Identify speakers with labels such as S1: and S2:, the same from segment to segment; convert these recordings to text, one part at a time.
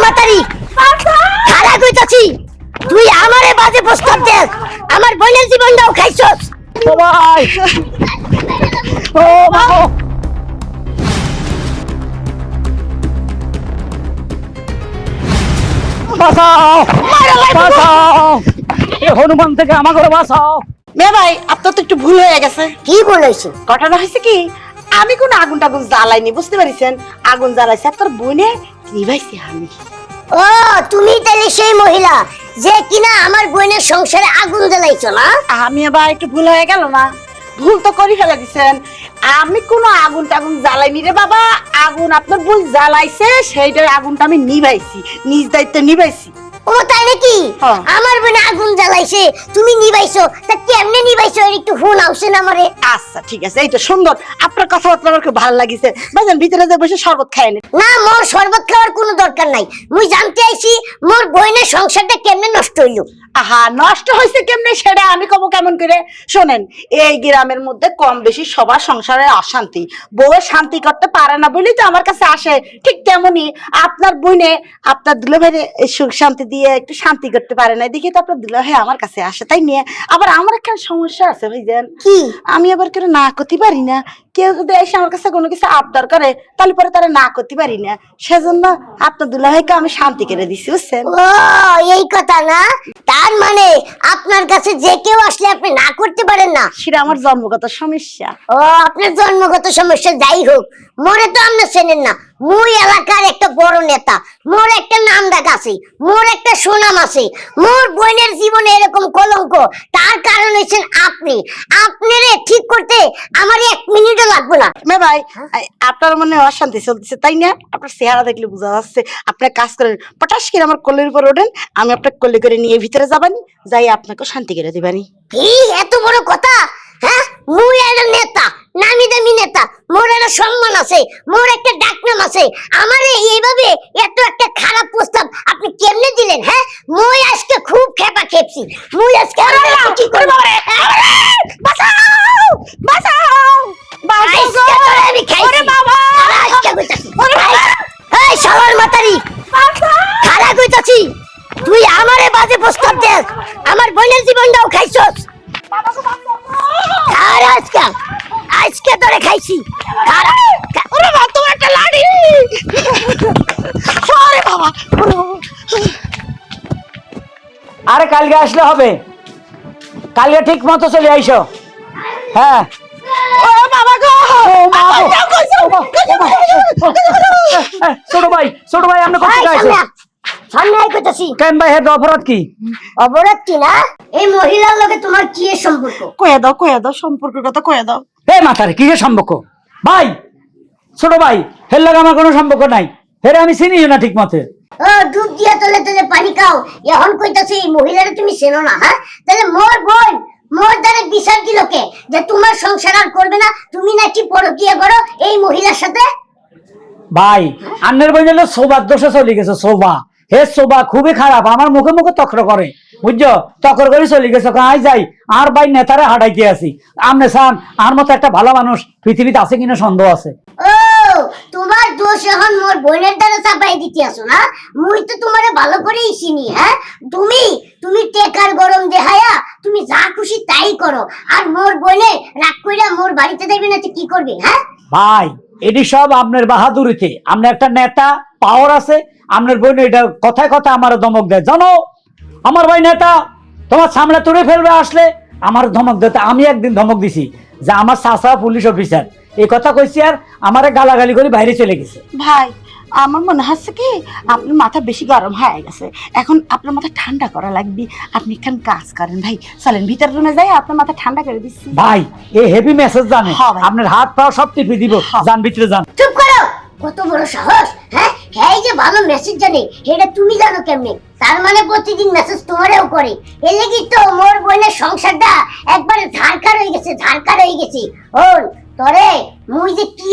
S1: মাতারি খালা কইতাছি তুই আমারে বাজে প্রস্তাব দে আমার বোনের জীবনটাও খাইছস
S2: সবাই ও বাবা বাঁচাও বাঁচাও এ হনুমান থেকে আমাকে বাঁচাও
S3: মে ভাই আপনার তো একটু ভুল হয়ে গেছে।
S1: কি বলেছিস
S3: ঘটনা হয়েছে কি, আমি কোনো আগুন টাগুন জ্বালাইনি, বুঝতে পারিছেন? আগুন জ্বালাইছে আপনার বোনে, নিভাইছি আমি।
S1: ও তুমি তাহলে সেই মহিলা যে কিনা আমার বোনের সংসারে আগুন জ্বালাইছো না?
S3: আমি আবার একটু ভুল হয়ে গেল না? ভুল তো করে ফেলে দিছেন। আমি কোনো আগুন টাগুন জ্বালাইনি রে বাবা, আগুন আপনার বোন জ্বালাইছে, সেইটার আগুনটা আমি নিভাইছি, নিজ দায়িত্বে নিভাইছি।
S1: ও তাই নাকি?
S3: হ্যাঁ।
S1: আমার বোনে আগুন জ্বালাইছে তুমি নিভাইছো, তা কেমনে নিভাইছো একটু ফোন আউছেন আমারে?
S3: আচ্ছা ঠিক আছে, এইটা সুন্দর, আপনার কথাবার্তা আমার খুব ভালো লাগিছে। ভাইজান ভিতরে যে বসে শরবত খায় নে।
S1: না মোর শরবত খাওয়ার কোনো দরকার নাই, মুই জানতে আইছি মোর বোনের সংসারটা কেমনে নষ্ট হইলো।
S3: আহা, নষ্ট হয়েছে কেমনে সেটা আমি কব কেমন করে? শোনেন, এই গ্রামের মধ্যে কম বেশি সবার সংসারে অশান্তি, বউ শান্তি করতে পারে না বলেই তো আমার কাছে আসে। ঠিক তেমনি আপনার বোনে আপনার দুলাভাইরে সুখ শান্তি দিয়ে একটু শান্তি করতে পারে না, দেখি তো আপনার দুলাভাই আমার কাছে আসে, তাই নিয়ে আবার আমার একটা সমস্যা আছে ভাইজান।
S1: কি?
S3: আমি আবার কেউ না করতে পারি না, কেউ যদি এসে আমার কাছে কোনো কিছু আবদার করে তাহলে পরে তারা না করতে পারি না, সেজন্য আপনার দুলাভাইকে আমি শান্তি করে দিছি, বুঝছেন?
S1: ও এই কথা না, তার মানে আপনার কাছে যে কেউ আসলে আপনি না করতে পারেন না?
S3: সেটা আমার জন্মগত সমস্যা।
S1: ও আপনার জন্মগত সমস্যা, যাই হোক মোরে তো আপনি চেনেন না, মুই এলাকার একটা বড় নেতা, মোর একটা নাম ডাক আছে, মোর একটা সুনাম আছে, মোর বোনের জীবনে এরকম কলঙ্ক, তার কারণ হচ্ছেন আপনি। আপনারে ঠিক করতে আমার 1 মিনিটও লাগবে না।
S3: মে ভাই, আপনার মনে অশান্তি চলতেছে তাই না? আপনার চেহারা দেখলে বোঝা যাচ্ছে। আপনার কাজ করেন, পটাশ করে আমার কোলের উপর ওঠেন, আমি আপনার কোলে করে নিয়ে ভিতরে যাবানি, যাই আপনাকে শান্তি করে দিবানি।
S1: কি এত বড় কথা? হ্যাঁ, মুই একটা নেতা, নামি দামি নেতা, মোর একটা সম্মান আছে, মোর একটা ডাকনাম আছে, আমারে এইভাবে এত একটা খারাপ প্রস্তাব আপনি কেমনে দিলেন? হ্যাঁ, মুই আজকে খুব খেপা খেপছি, মুই আজকে কি করব? বাঁচাও বাঁচাও আজকে তোরে আমি খাইছি। আজকে কইতাছি এই শালার মাতারি খালা কইতাছি তুই আমারে বাজে প্রস্তাব দে আমার বোনের জীবনটাও খাইছস। আর আজকে তোরে খাইছি।
S3: ওরে বাবা, তোমার একটা লাড়ি! ওরে বাবা!
S2: আরে কালকে আসলে হবে, কালকে ঠিক মতো চলে আইসো। হ্যাঁ
S3: ও বাবা গো!
S2: ছোট ভাই আপনি কত আইসো?
S1: সামনে আই কইতাছি।
S2: কেন ভাই, হেড অপরাধ কি?
S1: অপরাধ কি না? এই মহিলার লগে তোমার কি এর সম্পর্ক?
S3: কয়ে দাও, সম্পর্কের কথা কয়ে দাও।
S2: এ মাথারে কি সম্পর্ক? ভাই, ছোট ভাই, হের লাগে আমার কোনো সম্পর্ক নাই, হেরে আমি চিনিও না ঠিক মতে।
S1: ও ডুব দিয়া তলে তলে পানি খাও, এখন কইতাছি এই মহিলারে তুমি চেনো না? হ্যাঁ, তাহলে মোর বোন মোর দ্বারা বিচার দিল কে যে তোমার সংসার আর করবে না, তুমি নাকি পরকিয়া করো এই মহিলার সাথে?
S2: ভাই, আন্নের বই হলো সোবার দোষে চলে গেছে। সোবা হে সোবা খুবই খারাপ, আমার মুখে মুখে তক্র করে, বুঝছো? তক্র করে চলে গেছে। আই যাই আর ভাই নেতারে হাঁটাইতে আসি, আমনে সান আর মতো একটা ভালো মানুষ পৃথিবীতে আছে কিনা সন্দেহ আছে।
S1: ও তোমার দোষ এখন মোর বোনের দ্বারা চাপাই দিতে আসো না? মুই তো তোমারে ভালো করেই চিনি। হ্যাঁ, তুমি টেকার গরম দেখায়া তুমি যা খুশি তাই করো, আর মোর বোনে রাগ কইরা মোর বাড়িতে যাইবে না তো কি করবে? হ্যাঁ
S2: ভাই, এটি সব আপনার বাহাদুরিতে, আপনার একটা নেতা পাওয়ার আছে, আপনার বোন এটা কথায় কথা আমার ধমক দেয়। জানো আমার ভাই নেতা, তোমার সামনে তুলে ফেলবে আসলে আমার ধমক দেয়। আমি একদিন ধমক দিছি যে আমার চাচা পুলিশ অফিসার, এই কথা কইছি আর আমারে গালাগালি করে বাইরে চলে গেছে।
S3: ভাই, আমার মনে হচ্ছে কি আপনার মাথা বেশি গরম হয়ে গেছে, এখন আপনার মাথা ঠান্ডা করা লাগবে। আপনি এখান কাজ করেন ভাই, চলেন ভিতর রুমে যাই, আপনার মাথা ঠান্ডা করে দিচ্ছি।
S2: ভাই, এই হেভি মেসেজ জানে,
S3: হ্যাঁ ভাই।
S2: আপনার হাত পা সব টিপে দিব। যান ভিতরে যান।
S1: চুপ করো, কত বড় সাহস! হ্যাঁ, এই যে ভালো মেসেজ জানে এটা তুমি জানো কেমনে? তার মানে প্রতিদিন মেসেজ তোমারেও করে, এর লাগি তো মোর বোনের সংসারটা একবারে ঝাড়খার হয়ে গেছে। ওর তোরে মুই যে কি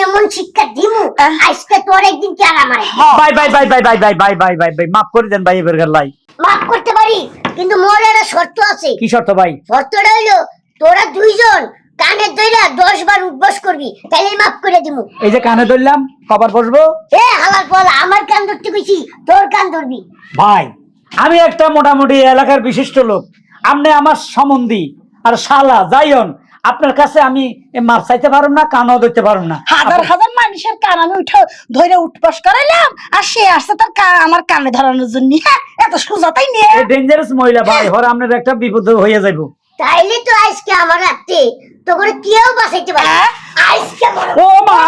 S1: এমন শিক্ষা দিমু, আজকে তোর একদিন কি আর আমার
S2: bye bye bye bye bye bye bye bye bye bye মাফ করে দেন ভাই, এবার গেলাই
S1: মাফ করতে পারি, কিন্তু মোর একটা শর্ত আছে।
S2: কি শর্ত ভাই?
S1: শর্তটা হইলো তোরা দুইজন কানে ধইরা 10 বার উঠবস করবি, তাইলে মাফ করে দিমু।
S2: এই যে কানে ধরলাম, কবার বসবো?
S1: এ হালার পর আমার কান ধরতে কইছি তোর কান ধরবি।
S2: ভাই আমি একটা মোটামুটি এলাকার বিশিষ্ট লোক, আপনি আমার সম্বন্ধী আর শালা যাইন, আপনার কাছে আমি মাপ চাইতে পারুম না, কানও ধরতে পারুম না।
S3: হাজার হাজার মানুষের কান আমি উঠে ধরে উঠপাস করাইলাম, আর সে আসছে তার আমার কানে ধরানোর জন্য। হ্যাঁ, এত সোজাতাই নিয়ে
S2: ডেঞ্জারাস মহিলা ভাই, হরে আপনার একটা বিপদ হয়ে যাইব।
S1: তাইলে তো আজকে আমার রাতে তো করে কেউ বাঁচাইতে পারে না। আজকে বড়
S2: ও মা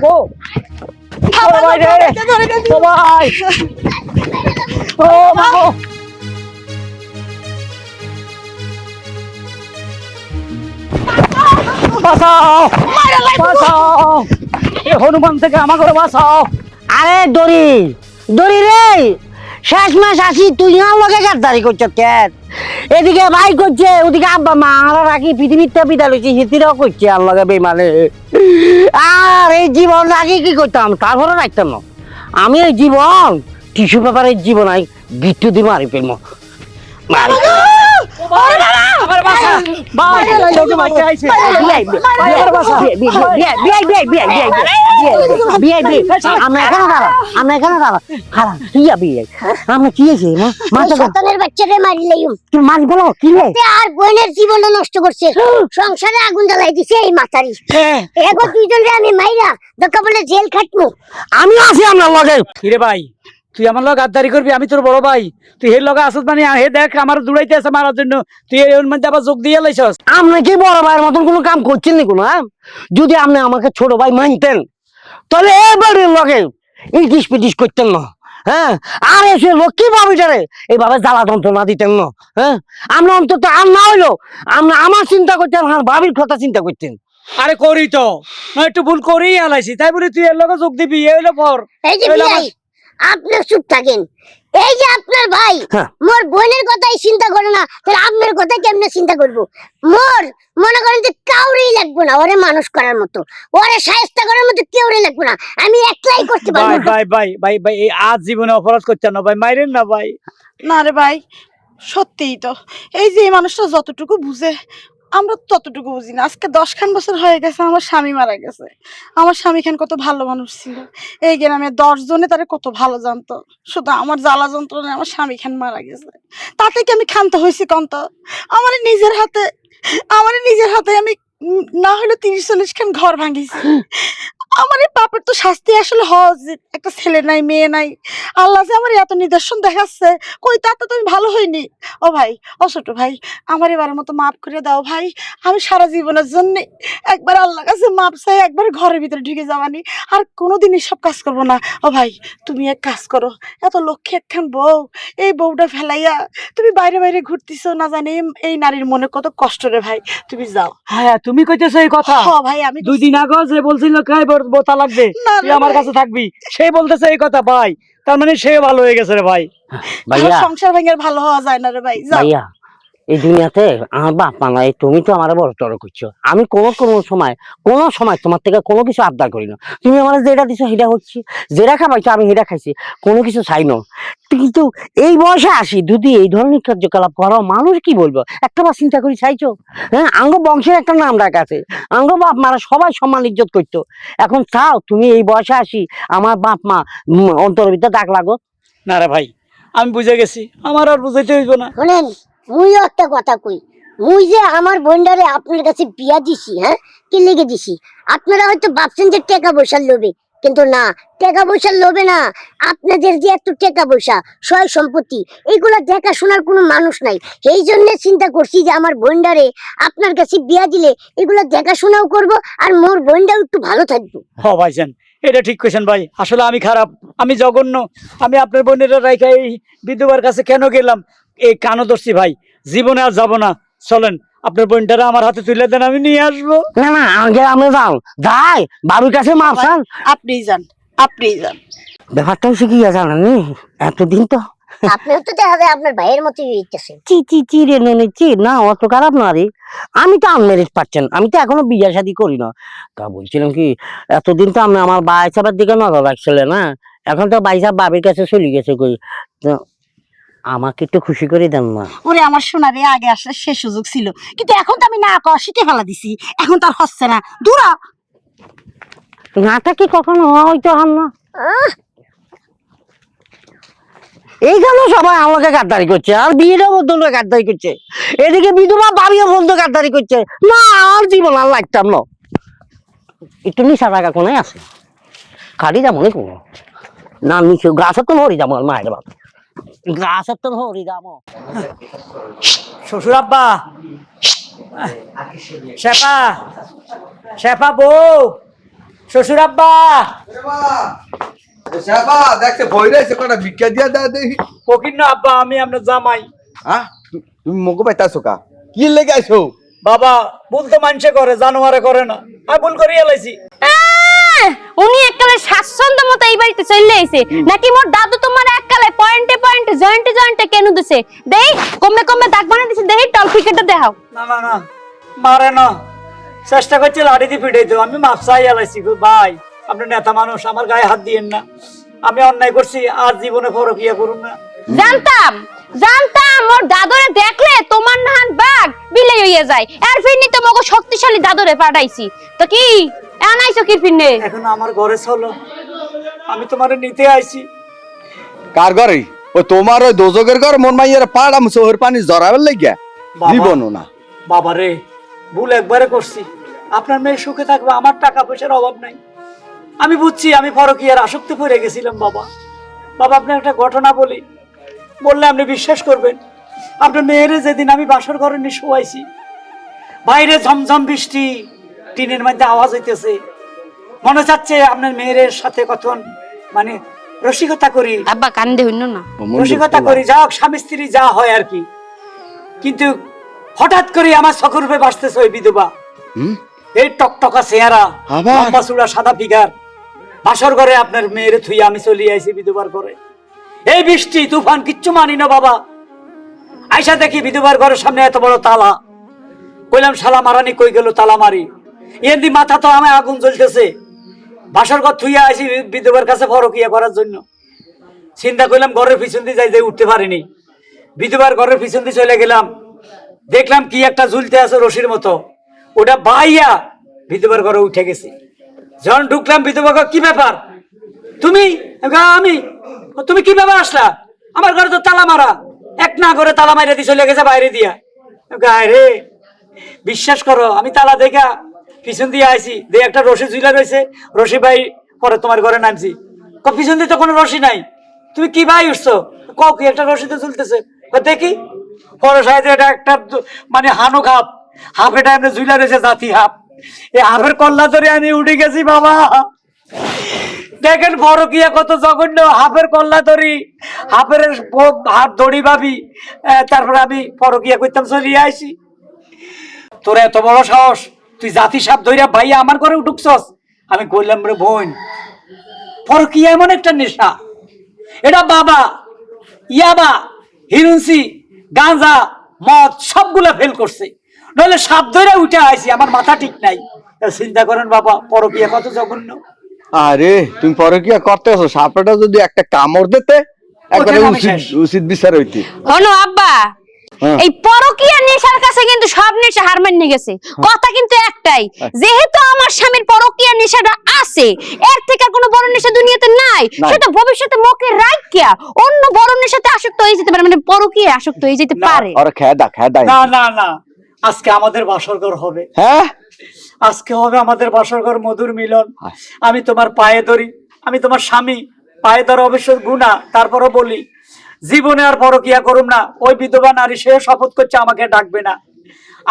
S2: গো, ও ভাই রে, ও ভাই, ও মা গো। বাঁচাও বাঁচাও, এ হনুমান থেকে আমাকে বাঁচাও।
S4: আরে দড়ি দড়ি রে, শেষ মাস আসি তুই আমার লগে গাদ্দারি করছ কেন? এদিকে ভাই করছে, ওদিকে আব্বা মা আর রাখি পৃথিবীতে বিদায় লইছে, হিতিরাও করছে আমার লগে বেমানে। আর এই জীবন আগে কি করতাম, তারপরে রাখতাম না আমি এই জীবন টিস্যু পেপারের জীবন আই গিট্টু দিয়ে মারি ফেলবো।
S2: আমার বাসা ভাই, ছোট বাচ্চা আইছে, আমার বাসা।
S4: আমরা এখানে দাঁড়া, আমরা এখানে দাঁড়া খারাপ কি যাবি, আমরা কি হয়েছে মাথা
S1: শয়তানের বাচ্চাকে মারিলেই
S4: তুই মাছ বলো কি রে?
S1: আর বোনের জীবনও নষ্ট করছে, সংসারে আগুন জ্বালাই দিছে এই মাতারি। এগো দুইজনে আমি মাইরা দরকার বলে জেল খাটমু।
S4: আমি আছি আপনার লগে।
S2: কিরে ভাই, তুই আমার লগে গাদ্দারি করবি? আমি তোর বড় ভাই, তুই এর লগে আসত মানে হে দেখ আমার দৌড়াইতে আছে মারার জন্য, তুই এর মধ্যে আবার যোগ দিয়ে লাইছস।
S4: আপনি কি বড় ভাইয়ের মতন কোনো কাম করছেন নি কোনো? হ্যাঁ, যদি আপনি আমাকে ছোট ভাই মানতেন তাহলে এই বাড়ির লগে ইটিস পিটিস করতেন না। হ্যাঁ, আর এসে লক্ষ্মী ভাবিটারে এইভাবে জ্বালা যন্ত্রণা দিতেন না। হ্যাঁ, আমরা অন্তত আর না হইলো আমরা আমার চিন্তা করতেন, আমার ভাবির কথা চিন্তা করতেন।
S2: আরে করি তো না, একটু ভুল করেই আলাইছি, তাই বলি তুই এর লগে যোগ দিবি? এই হলো পর
S1: এই যে ভাই আপনি চুপ থাকেন। এই যে আপনার ভাই
S4: হ্যাঁ।
S1: মোর বোনের কথাই চিন্তা করে না, তাহলে আপনার কথা কেমনে চিন্তা করব? মোর মনে করেন যে কাউরেই লাগবে না ওরে মানুষ করার মতো, ওরে শায়েস্তা করার মতো কেউরে লাগবে না, আমি একলাই করতে
S2: ভাই
S1: পারবো।
S2: ভাই ভাই ভাই ভাই, এই আজ জীবনে অপরাধ করতে না ভাই, মাইরেন না ভাই।
S3: না রে ভাই, সত্যিই তো এই যে এই মানুষটা যতটুকু বুঝে আমরা ততটুকু বুঝি না। আজকে 10 বছর হয়ে গেছে আমার স্বামী মারা গেছে। আমার স্বামী খান কত ভালো মানুষ ছিল, এই গ্রামে 10 জনে তারে কত ভালো জানতো। শুধু আমার জ্বালা যন্ত্রণায় আমার স্বামী খান মারা গেছে, তাতে কি আমি ক্ষান্ত হয়েছি কন্ত? আমার নিজের হাতে আমি না হলে 30-40 খান ঘর ভাঙিছি। আমার এই পাপের তো শাস্তি আসলে হওয়া উচিত। একটা ছেলে নাই, মেয়ে নাই, আল্লাহ যে আমার এত নিদর্শন দেখাচ্ছে, কই তাতে তো আমি ভালো হইনি। ও ভাই, ও ছোট ভাই, আমার এবারের মতো মাফ করে দাও ভাই। আমি সারা জীবনের জন্য একবার আল্লাহর কাছে মাপ চাই, একবার ঘরের ভিতরে ঢুকে যাওয়ানি, আর কোনোদিন এসব কাজ করবো না। ও ভাই, তুমি এক কাজ করো, এত লক্ষ্মী একখান বউ, এই বউটা ফেলাইয়া তুমি বাইরে বাইরে ঘুরতেছো, না জানি এই নারীর মনে কত কষ্ট রে ভাই। তুমি যাও।
S2: হ্যাঁ, তুমি কইতেছো এই কথা?
S3: হ্যাঁ ভাই, আমি
S2: 2 দিন আগে যে বলছিল খাই বোতা লাগবে,
S3: না
S2: তুই
S3: রে
S2: আমার
S3: ভাই।
S2: কাছে থাকবি, সে বলতেছে এই কথা ভাই, তার মানে সে ভালো হয়ে গেছে রে ভাই।
S4: ভাইয়া
S3: সংসার ভেঙে ভালো হওয়া যায় না রে ভাই, যাও।
S4: ভাইয়া, এই দুনিয়াতে আমার বাপ মা নাই, তুমি তো আমার বড় টড় করছো। আমি কোনো সময় তোমার থেকে কোনো কিছু আবদার করি না। তুমি আমার যেটা দিছো সেটা হচ্ছে, যেটা খাবাইছো আমি সেটা খাইছি, কোনো কিছু চাই না। কিন্তু এই বয়সে আসি যদি এই ধরনের কার্যকলাপ করো, মানুষ কি বলবো? একটা বার চিন্তা করি চাইছো? হ্যাঁ, আঙ্গ বংশের একটা নাম ডাক আছে, আঙ্গ বাপ মারা সবাই সম্মান ইজ্জত করতো। এখন চাও তুমি এই বয়সে আসি আমার বাপ মা অন্তরের ভিতরে দাগ লাগো?
S2: না রে ভাই, আমি বুঝে গেছি, আমার আর বুঝাইতে হইব না।
S1: শোনেন, মুইও একটা কথা কই, মুই যে আমার বোনটারে আপনার কাছে বিয়া দিছি, হ্যাঁ কি লেগে দিছি? আপনারা হয়তো ভাবছেন যে টাকা পয়সার লোভে, কিন্তু না, টাকা পয়সার লোভে না। আপনাদের যে এত টাকা পয়সা, সয় সম্পত্তি, এগুলা দেখাশোনার কোনো মানুষ নাই। এই জন্য চিন্তা করছি যে আমার বোনটারে আপনার কাছে বিয়া দিলে এগুলা দেখাশোনাও করব, আর মোর বোনটাও একটু ভালো থাকবো।
S2: হ ভাইজান, এটা ঠিক কইছেন ভাই, আসলে আমি খারাপ, আমি জঘন্য। আমি আপনার বোনের রাইখা এই বিধবার কাছে কেন গেলাম, এই কানো ধরছি ভাই, জীবনে আর যাবো না। চলেন আপনার বোনটারা আমার হাতে তুলে দেন, আমি নিয়ে আসবো।
S4: না না, আগে আমি যাও যাই বাবুর কাছে মাপ চান।
S3: আপনি যান, আপনি যান।
S4: ব্যাপারটা হচ্ছে কি জানেন, এতদিন তো
S1: আপনিও তো দেখা যায় আপনার ভাইয়ের মতোই হইতেছেন।
S4: চি রে নেছি না, অত খারাপ না রে। আমি তো আনমেরিড পাচ্ছেন, আমি তো এখনো বিয়ে শাদী করি না। তা বলছিলাম কি, এতদিন তো আমি আমার বাই সাহেবের দিকে নজর রাখছিলেন না, এখন তো বাই সাহেব বাবির কাছে চলে গেছে কই, তো আমাকে একটু খুশি করে দেন না।
S3: ওরে আমার সোনারে, আগে আসলে সে সুযোগ ছিল, কিন্তু এখন তো আমি না কর শিখে ফেলা দিছি, এখন তার হচ্ছে না। দূরা
S4: নাটা কি কখনো হয়তো হাম না। জামাই আমাকে গাদ্দারি করছে, আর বিয়েটা বন্ধ গাদ্দারি করছে, এদিকে বিধবা বাড়িও বন্ধ গাদ্দারি করছে। না আর জীবন আর লাগতাম না। একটু নিশা টাকা কোনায় আছে, খালি যাবো না কোনো না, নিচে গাছের তো হরি যাবো, মায়ের বাপ গাছের তো হরি যাবো।
S2: শ্বশুর আব্বা, শেফা, শেফা বউ, শ্বশুর আব্বা।
S5: দেখছে ভয় রয়েছে কটা ভিক্ষা দিয়া দেয় দেখি।
S2: ফকির না আব্বা, আমি আপনার জামাই।
S5: হ্যাঁ তুমি মুখ পাইতাছো কা, কি লেগে আইছো?
S2: বাবা ভুল তো মানুষে করে, জানোয়ারে করে না। আমি ভুল করে এলাইছি।
S6: উনি এককালে স্বাচ্ছন্দ্য মতো এই বাড়িতে চলে আইছে নাকি মোর দাদু তোমার এককালে পয়েন্টে পয়েন্টে জয়েন্টে জয়েন্টে কেন দিছে? দেই কমে কমে দাগ বানাই দিছে, দেই টলফিকেটটা দেখাও।
S2: না না না, মারে না, চেষ্টা করছে লাড়ি দিয়ে পিটাই তো। আমি মাপ চাই এলাইছি ভাই, আপনি নেতা মানুষ, আমার গায়ে হাত দিয়েন না। আমি অন্যায় করছি, আর জীবনে পরকিয়া করুন না।
S6: জানতাম জানতাম মোর দাদুরে দেখলে তোমার নাহান বাঘ বিলাই হইয়া যায়। আর ফিরনি তো মগো শক্তিশালী দাদুরে পাঠাইছি। তো কি আনাইছো কি ফিরনে?
S2: এখন আমার ঘরে চলো, আমি তোমারে নিতে আইছি।
S5: কার ঘরে? ওই তোমার ওই দোজকের ঘর, মন মাইয়ার পাড়াম চোহের পানি জড়াবার লাগিয়া জীবনও না।
S2: বাবা রে, ভুল একবারে করছি। আপনার মেয়ে সুখে থাকবে, আমার টাকা পয়সার অভাব নাই। আমি বুঝছি আমি পরকীয়ার আসক্তি পড়ে গেছিলাম। বাবা বাবা, আপনার একটা ঘটনা বলি, বললে আপনি বিশ্বাস করবেন। আপনার মেয়েরে যেদিন আমি বাসর ঘরে নিয়ে শোয়াইছি, বাইরে ঝমঝম বৃষ্টি, টিনের মধ্যে আওয়াজ হইতেছে, মনে চাচ্ছে আপনার মেয়ের সাথে কখন মানে রসিকতা করি।
S6: আব্বা কান্দে হইন না,
S2: রসিকতা করি, যা হোক স্বামী স্ত্রী যা হয় আর কি। কিন্তু হঠাৎ করে আমার চোখের রূপে বাঁচতেছে ওই বিধবা, এই টকটকা চেহারা, লম্বা চূড়া, সাদা ফিগার। বাসর ঘরে আপনার মেয়ের থুইয়া আমি চলে আইছি বিধবার ঘরে। এই বৃষ্টি তুফান কিচ্ছু মানি না বাবা। আইসা দেখি বিধবার ঘরের সামনে এত বড় তালা। কইলাম শালা মারানি কই গেল, তালা মারি। এমনি মাথা তো আমার আগুন জ্বলতেছে। বাসর ঘর থুইয়া আইছি বিধবার কাছে পরকিয়া করার জন্য। চিন্তা করলাম ঘরের পিছন দিয়ে যাই, যাই উঠতে পারিনি। বিধবার ঘরের পিছন দিয়ে চলে গেলাম, দেখলাম কি একটা ঝুলতে আছে রশির মতো, ওটা বাইয়া বিধবার ঘরে উঠে গেছি। যখন ঢুকলাম বিধবা ঘর, কি ব্যাপার তুমি? আমি, তুমি কি ব্যাপার আসলা? আমার ঘরে তো তালা মারা। এক না করে তালা মাইরা দিয়ে চলে গেছে বাইরে দিয়া। গায়ে রে, বিশ্বাস করো আমি তালা দেখা পিছন দিয়ে আইছি, দিয়ে একটা রশি ঝুলা রয়েছে, রশি ভাই পরে তোমার ঘরে নামছি। পিছন দিয়ে তো কোনো রশি নাই। তুমি কি ভাই উঠছো? কি একটা রশিতে ঝুলতেছে, দেখি পরে সাইডে এটা একটা মানে হানো হাফ হাফ, এটা এমনি ঝুলা রয়েছে জাতি হাফ। এই হাফের কল্লা ধরে আমি উঠে গেছি বাবা। দেখেন পরকিয়া কত জঘন্য, হাফের কল্লা ধরি, হাফের হাত দড়ি ভাবি, তারপরে আমি পরকিয়া করতাম চলিয়ে আইছি। তোর এত বড় সাহস, তুই জাতি সাপ ধইরা ভাইয়া আমার ঘরে ঢুকছস? আমি কইলাম রে বোন, পরকিয়া এমন একটা নেশা, এটা বাবা ইয়াবা, হিরুনসি, গাঁজা, মদ সবগুলা ফেল করছে, নইলে সাপ ধইরা উঠে আইছি। আমার মাথা ঠিক নাই। চিন্তা করেন বাবা, পরকিয়া কত জঘন্য।
S5: আরে তুমি পরকিয়া করতেছো, সাপটা যদি একটা কামড় দিতে একবারে উচিত বিচার হইতি।
S6: হনো আব্বা, এই পরকীয়া নেশার কাছে কিন্তু সব নেশা হার মানিয়ে গেছে। কথা কিন্তু একটাই, যেহেতু আমার স্বামীর পরকীয়া নেশাটা আছে, এর থেকে কোনো বড় নেশা দুনিয়াতে নাই। সেটা ভবিষ্যতে মুখে রাখিয়া অন্য বড় নেশাতে আসক্ত হয়ে যেতে পারে, মানে পরকীয়া আসক্ত হয়ে যেতে পারে।
S5: আরে খেদা খেদা।
S2: না না না, আজকে আমাদের বাসর ঘর হবে।
S5: হ্যাঁ,
S2: আজকে হবে আমাদের বাসর ঘর, মধুর মিলন। আমি তোমার পায়ে ধরি, আমি তোমার স্বামী। পায়ে ধরা অবশ্য গুনাহ, তারপরও বলি জীবনে আর পরকিয়া করুম না। ওই বিধবা নারী সে শপথ করছে আমাকে ডাকবে না।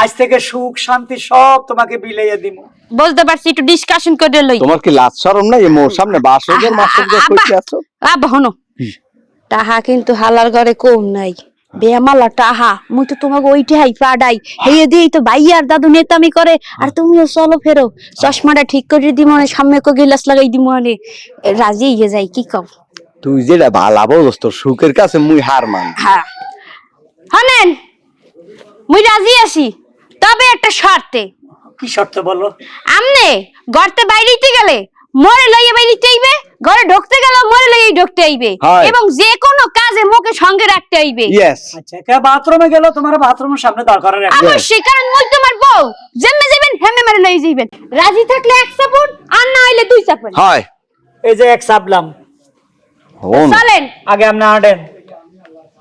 S2: আজ থেকে সুখ শান্তি সব তোমাকে বিলাইয়া দিব।
S6: বুঝতে পারছি, একটু ডিসকাশন করে লই।
S5: তোমার কি লাজ শরম নাই? মোর সামনে বাসরঘর মাস্টারঘর কইতে আছো?
S6: আব্বা হনো, তাহা কিন্তু হালার ঘরে কম নাই। বেমালা টাহা মুই তো তোমাকে ওইটাই পাড়াই হেয়ে দিই তো ভাইয়ার দাদু নেতামি করে, আর তুমিও চলো ফেরো, চশমাটা ঠিক করে দি, মনে সামনে কো গিলাস লাগাই দি, মনে রাজি হয়ে যাই। কি কও?
S5: তুই যেটা ভালা বলছ, তোর সুখের কাছে মুই হার মান।
S6: হ্যাঁ হানেন, মুই রাজি আছি, তবে একটা শর্তে।
S2: কি শর্ত বলো?
S6: আমনে গড়তে বাইরেতে গেলে মরে লইয়া বাইরেতে আইবে, ঘরে ঢুকতে গেলে মরে লইয়া ঢুকতে আইবে, এবং যে কোনো কাজে মুখে সঙ্গে রাখতে আইবে।
S2: আচ্ছা, কে বাথরুমে গেল তোমার বাথরুমের সামনে দাঁড় করার রাখবে।
S6: অবশ্যই, কারণ মুই তোমার বউ, যেমনে যাবেন হেমনে মেরে লই যাইবেন। রাজি থাকলে এক চাপুন, আর না হইলে দুই চাপুন।
S5: হয়,
S2: এই যে এক চাপলাম,
S6: চলেন
S2: আগে আপনি আডেন।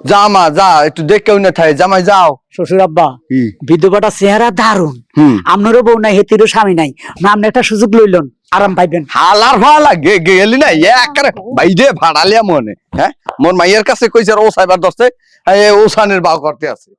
S5: জামা যা একটু দেখেও না থাকে জামাই যাও।
S2: শ্বশুর আব্বা
S5: কি?
S2: বিধবাটা চেহারা দারুন,
S5: হুম।
S2: আপনারও বউ নাই হেতিরও স্বামী নাই, না আপনি একটা সুযোগ লইলেন, আরাম পাইবেন।
S5: হালার ফালা গেলি না একারে বাইরে ভাড়ালিয়া মনে, হ্যাঁ মোর মাইয়ের কাছে কইছে ও সাইবার দস্তে ও সানের বাউ করতে আছে।